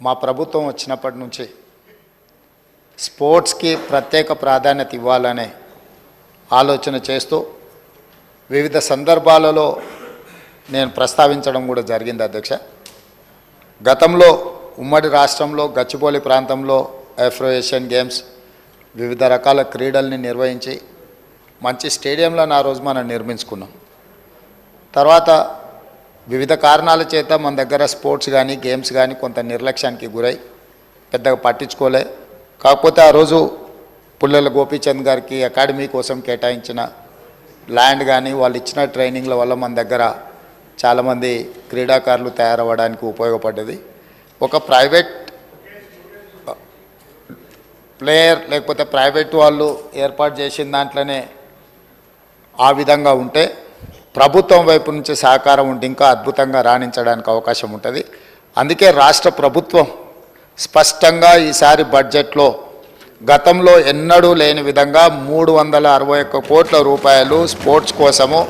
మా ప్రభుత్వం వచ్చినప్పటి నుంచి స్పోర్ట్స్కి ప్రత్యేక ప్రాధాన్యత ఇవ్వాలనే ఆలోచన చేస్తూ వివిధ సందర్భాలలో నేను ప్రస్తావించడం కూడా జరిగింది అధ్యక్ష. గతంలో ఉమ్మడి రాష్ట్రంలో గచ్చిబౌలి ప్రాంతంలో ఆఫ్రో ఏషియన్ గేమ్స్ వివిధ రకాల క్రీడల్ని నిర్వహించి మంచి స్టేడియంలను ఆ రోజు మనం నిర్మించుకున్నాం. తర్వాత వివిధ కారణాల చేత మన దగ్గర స్పోర్ట్స్ కానీ గేమ్స్ కానీ కొంత నిర్లక్ష్యానికి గురై పెద్దగా పట్టించుకోలే. కాకపోతే ఆ రోజు పుల్లెల గోపీచంద్ గారికి అకాడమీ కోసం కేటాయించిన ల్యాండ్ కానీ వాళ్ళు ఇచ్చిన ట్రైనింగ్ల వల్ల మన దగ్గర చాలామంది క్రీడాకారులు తయారవ్వడానికి ఉపయోగపడ్డది. ఒక ప్రైవేట్ ప్లేయర్ లేకపోతే ప్రైవేట్ వాళ్ళు ఏర్పాటు చేసిన దాంట్లోనే ఆ విధంగా ఉంటే ప్రభుత్వం వైపు నుంచి సహకారం ఉంటే ఇంకా అద్భుతంగా రాణించడానికి అవకాశం ఉంటుంది. అందుకే రాష్ట్ర ప్రభుత్వం స్పష్టంగా ఈసారి బడ్జెట్లో గతంలో ఎన్నడూ లేని విధంగా 361 కోట్ల రూపాయలు స్పోర్ట్స్ కోసము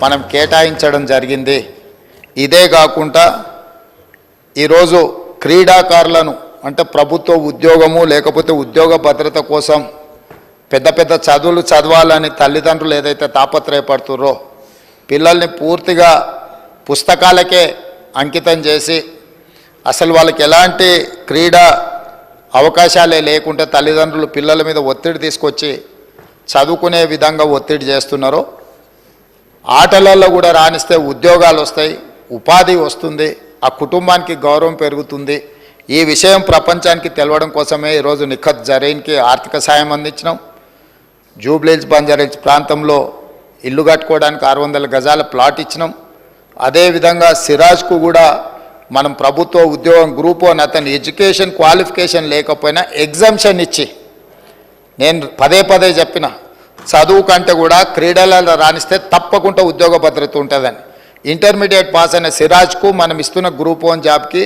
మనం కేటాయించడం జరిగింది. ఇదే కాకుండా ఈరోజు క్రీడాకారులను అంటే ప్రభుత్వ ఉద్యోగము లేకపోతే ఉద్యోగ భద్రత కోసం పెద్ద పెద్ద చదువులు చదవాలని తల్లిదండ్రులు ఏదైతే తాపత్రయపడుతుర్రో పిల్లల్ని పూర్తిగా పుస్తకాలకే అంకితం చేసి అసలు వాళ్ళకి ఎలాంటి క్రీడా అవకాశాలే లేకుంటే తల్లిదండ్రులు పిల్లల మీద ఒత్తిడి తీసుకొచ్చి చదువుకునే విధంగా ఒత్తిడి చేస్తున్నారో ఆటలలో కూడా రాణిస్తే ఉద్యోగాలు వస్తాయి, ఉపాధి వస్తుంది, ఆ కుటుంబానికి గౌరవం పెరుగుతుంది. ఈ విషయం ప్రపంచానికి తెలవడం కోసమే ఈరోజు నిఖత్ జరీన్కి ఆర్థిక సాయం అందించినాం. జూబ్లీహిల్స్ బంజారాహిల్స్ ప్రాంతంలో ఇల్లు కట్టుకోవడానికి 600 గజాల ప్లాట్ ఇచ్చినాం. అదేవిధంగా సిరాజ్కు కూడా మనం ప్రభుత్వ ఉద్యోగం గ్రూప్ 1 అతని ఎడ్యుకేషన్ క్వాలిఫికేషన్ లేకపోయినా ఎగ్జామ్షన్ ఇచ్చి నేను పదే చెప్పిన చదువు కంటే కూడా క్రీడలలో రాణిస్తే తప్పకుండా ఉద్యోగ భద్రత ఉంటుందని. ఇంటర్మీడియట్ పాస్ అయిన సిరాజ్కు మనం ఇస్తున్న గ్రూప్ 1 జాబ్కి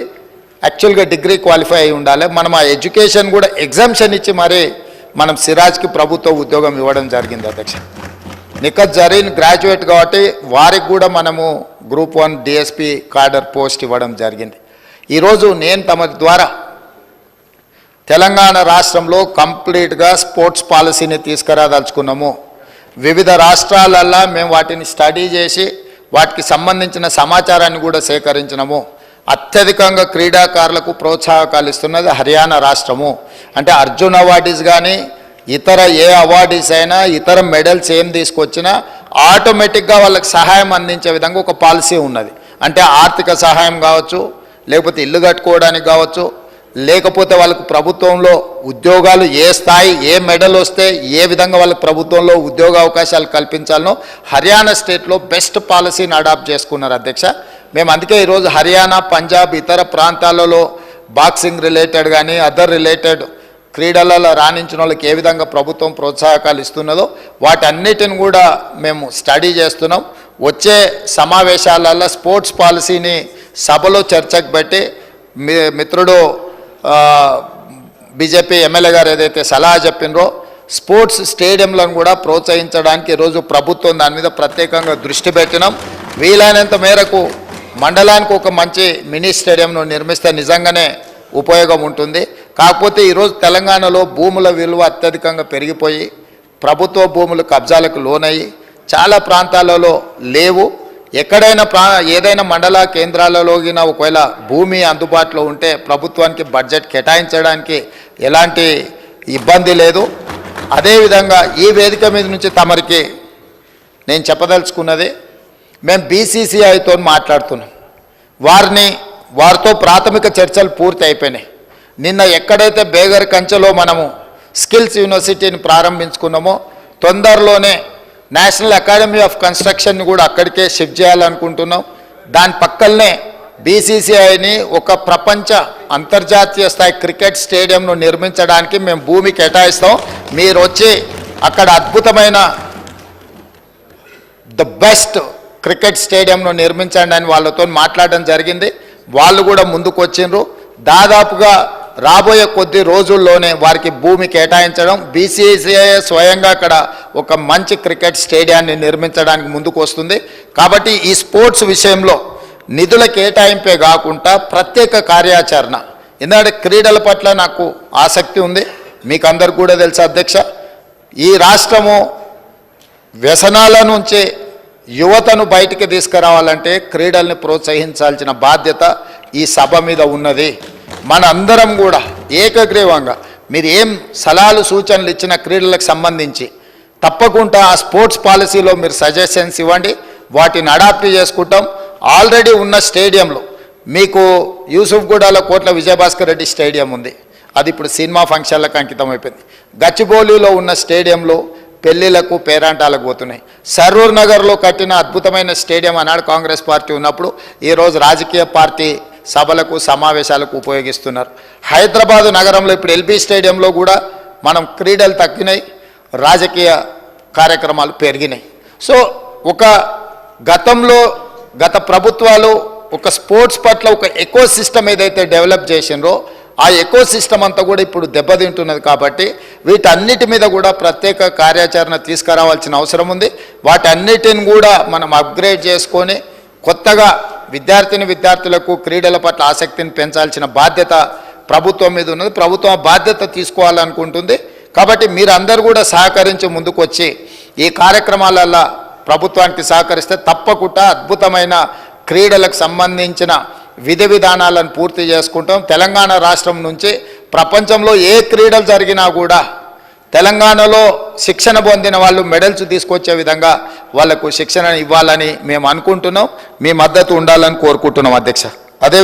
యాక్చువల్గా డిగ్రీ క్వాలిఫై అయి ఉండాలి. మనం ఆ ఎడ్యుకేషన్ కూడా ఎగ్జామ్షన్ ఇచ్చి మరి మనం సిరాజ్కి ప్రభుత్వ ఉద్యోగం ఇవ్వడం జరిగింది అధ్యక్ష. నిఖత్ జరీన్ గ్రాడ్యుయేట్ కాబట్టి వారికి కూడా మనము గ్రూప్ 1 డిఎస్పి కార్డర్ పోస్ట్ ఇవ్వడం జరిగింది. ఈరోజు నేను తమ ద్వారా తెలంగాణ రాష్ట్రంలో కంప్లీట్గా స్పోర్ట్స్ పాలసీని తీసుకురాదలుచుకున్నాము. వివిధ రాష్ట్రాలల్లో మేము వాటిని స్టడీ చేసి వాటికి సంబంధించిన సమాచారాన్ని కూడా సేకరించినాము. అత్యధికంగా క్రీడాకారులకు ప్రోత్సాహకాలు ఇస్తున్నది హర్యానా రాష్ట్రము. అంటే అర్జున్ అవార్డీస్ కానీ ఇతర ఏ అవార్డీస్ అయినా ఇతర మెడల్స్ ఏం తీసుకొచ్చినా ఆటోమేటిక్గా వాళ్ళకి సహాయం అందించే విధంగా ఒక పాలసీ ఉన్నది. అంటే ఆర్థిక సహాయం కావచ్చు, లేకపోతే ఇల్లు కట్టుకోవడానికి కావచ్చు, లేకపోతే వాళ్ళకు ప్రభుత్వంలో ఉద్యోగాలు ఏ స్థాయి ఏ మెడల్ వస్తే ఏ విధంగా వాళ్ళకి ప్రభుత్వంలో ఉద్యోగ అవకాశాలు కల్పించాలనో హర్యానా స్టేట్లో బెస్ట్ పాలసీని అడాప్ట్ చేసుకున్నారు అధ్యక్ష. మేము అందుకే ఈరోజు హర్యానా, పంజాబ్ ఇతర ప్రాంతాలలో బాక్సింగ్ రిలేటెడ్ కానీ అదర్ రిలేటెడ్ క్రీడలలో రాణించిన వాళ్ళకి ఏ విధంగా ప్రభుత్వం ప్రోత్సాహకాలు ఇస్తున్నదో వాటన్నిటిని కూడా మేము స్టడీ చేస్తున్నాం. వచ్చే సమావేశాలలో స్పోర్ట్స్ పాలసీని సభలో చర్చకు పెట్టి మిత్రుడు బీజేపీ ఎమ్మెల్యే గారు ఏదైతే సలహా చెప్పినరో స్పోర్ట్స్ స్టేడియంలను కూడా ప్రోత్సహించడానికి ఈరోజు ప్రభుత్వం దాని మీద ప్రత్యేకంగా దృష్టి పెట్టినాం. వీలైనంత మేరకు మండలానికి ఒక మంచి మినీ స్టేడియంను నిర్మిస్తే నిజంగానే ఉపయోగం ఉంటుంది. కాకపోతే ఈరోజు తెలంగాణలో భూముల విలువ అత్యధికంగా పెరిగిపోయి ప్రభుత్వ భూములు కబ్జాలకు లోనయ్యి చాలా ప్రాంతాలలో లేవు. ఎక్కడైనా ఏదైనా మండల కేంద్రాలలోగిన ఒకవేళ భూమి అందుబాటులో ఉంటే ప్రభుత్వానికి బడ్జెట్ కేటాయించడానికి ఎలాంటి ఇబ్బంది లేదు. అదేవిధంగా ఈ వేదిక మీద నుంచి తమరికి నేను చెప్పదలుచుకున్నది, మేము బీసీసీఐతో మాట్లాడుతున్నాం. వారితో ప్రాథమిక చర్చలు పూర్తి అయిపోయినాయి. నిన్న ఎక్కడైతే బేగర్ కంచెలో మనము స్కిల్స్ యూనివర్సిటీని ప్రారంభించుకున్నామో తొందరలోనే నేషనల్ అకాడమీ ఆఫ్ కన్స్ట్రక్షన్ని కూడా అక్కడికే షిఫ్ట్ చేయాలనుకుంటున్నాం. దాని పక్కనే బీసీసీఐని ఒక ప్రపంచ అంతర్జాతీయ స్థాయి క్రికెట్ స్టేడియంను నిర్మించడానికి మేము భూమి కేటాయిస్తాం. మీరు వచ్చి అక్కడ అద్భుతమైన ద బెస్ట్ క్రికెట్ స్టేడియంను నిర్మించండి అని వాళ్ళతో మాట్లాడడం జరిగింది. వాళ్ళు కూడా ముందుకు వచ్చిండ్రు. దాదాపుగా రాబోయే కొద్ది రోజుల్లోనే వారికి భూమి కేటాయించడం, బీసీసీఐ స్వయంగా అక్కడ ఒక మంచి క్రికెట్ స్టేడియాన్ని నిర్మించడానికి ముందుకు వస్తుంది. కాబట్టి ఈ స్పోర్ట్స్ విషయంలో నిధుల కేటాయింపే కాకుండా ప్రత్యేక కార్యాచరణ, ఎందుకంటే క్రీడల పట్ల నాకు ఆసక్తి ఉంది, మీకు అందరికి కూడా తెలుసు అధ్యక్ష. ఈ రాష్ట్రము వ్యసనాల నుంచి యువతను బయటికి తీసుకురావాలంటే క్రీడల్ని ప్రోత్సహించాల్సిన బాధ్యత ఈ సభ మీద ఉన్నది. మన అందరం కూడా ఏకగ్రీవంగా మీరు ఏం సలహాలు సూచనలు ఇచ్చిన క్రీడలకు సంబంధించి తప్పకుండా ఆ స్పోర్ట్స్ పాలసీలో మీరు సజెషన్స్ ఇవ్వండి, వాటిని అడాప్ట్ చేసుకుంటాం. ఆల్రెడీ ఉన్న స్టేడియంలో మీకు యూసుఫ్గూడలో కోట్ల విజయభాస్కర్ రెడ్డి స్టేడియం ఉంది, అది ఇప్పుడు సినిమా ఫంక్షన్లకు అంకితం అయిపోయింది. గచ్చిబౌలిలో ఉన్న స్టేడియంలో పెళ్లిళ్లకు పేరంటాలకు పోతున్నాయి. సరూర్ నగర్లో కట్టిన అద్భుతమైన స్టేడియం అన్నాడు కాంగ్రెస్ పార్టీ ఉన్నప్పుడు, ఈరోజు రాజకీయ పార్టీ సభలకు సమావేశాలకు ఉపయోగిస్తున్నారు. హైదరాబాదు నగరంలో ఇప్పుడు ఎల్బీ స్టేడియంలో కూడా మనం క్రీడలు తగ్గినాయి, రాజకీయ కార్యక్రమాలు పెరిగినాయి. సో ఒక గతంలో గత ప్రభుత్వాలు ఒక స్పోర్ట్స్ పట్ల ఒక ఎకో సిస్టమ్ ఏదైతే డెవలప్ చేసినరో ఆ ఎకో సిస్టమ్ అంతా కూడా ఇప్పుడు దెబ్బతింటున్నది. కాబట్టి వీటన్నిటి మీద కూడా ప్రత్యేక కార్యాచరణ తీసుకురావాల్సిన అవసరం ఉంది. వాటన్నిటిని కూడా మనం అప్గ్రేడ్ చేసుకొని కొత్తగా విద్యార్థులకు క్రీడల పట్ల ఆసక్తిని పెంచాల్సిన బాధ్యత ప్రభుత్వం మీద ఉన్నది. ప్రభుత్వం బాధ్యత తీసుకోవాలనుకుంటుంది. కాబట్టి మీరందరూ కూడా సహకరించి ముందుకు వచ్చి ఈ కార్యక్రమాలలో ప్రభుత్వానికి సహకరిస్తే తప్పకుండా అద్భుతమైన క్రీడలకు సంబంధించిన విధి విధానాలను పూర్తి చేసుకుంటాం. తెలంగాణ రాష్ట్రం నుంచి ప్రపంచంలో ఏ క్రీడలు జరిగినా కూడా తెలంగాణలో శిక్షణ పొందిన వాళ్ళు మెడల్స్ తీసుకొచ్చే విధంగా వాళ్లకు శిక్షణ ఇవ్వాలని మేము అనుకుంటున్నాం. మీ మద్దతు ఉండాలని కోరుకుంటున్నాం అధ్యక్ష. అదే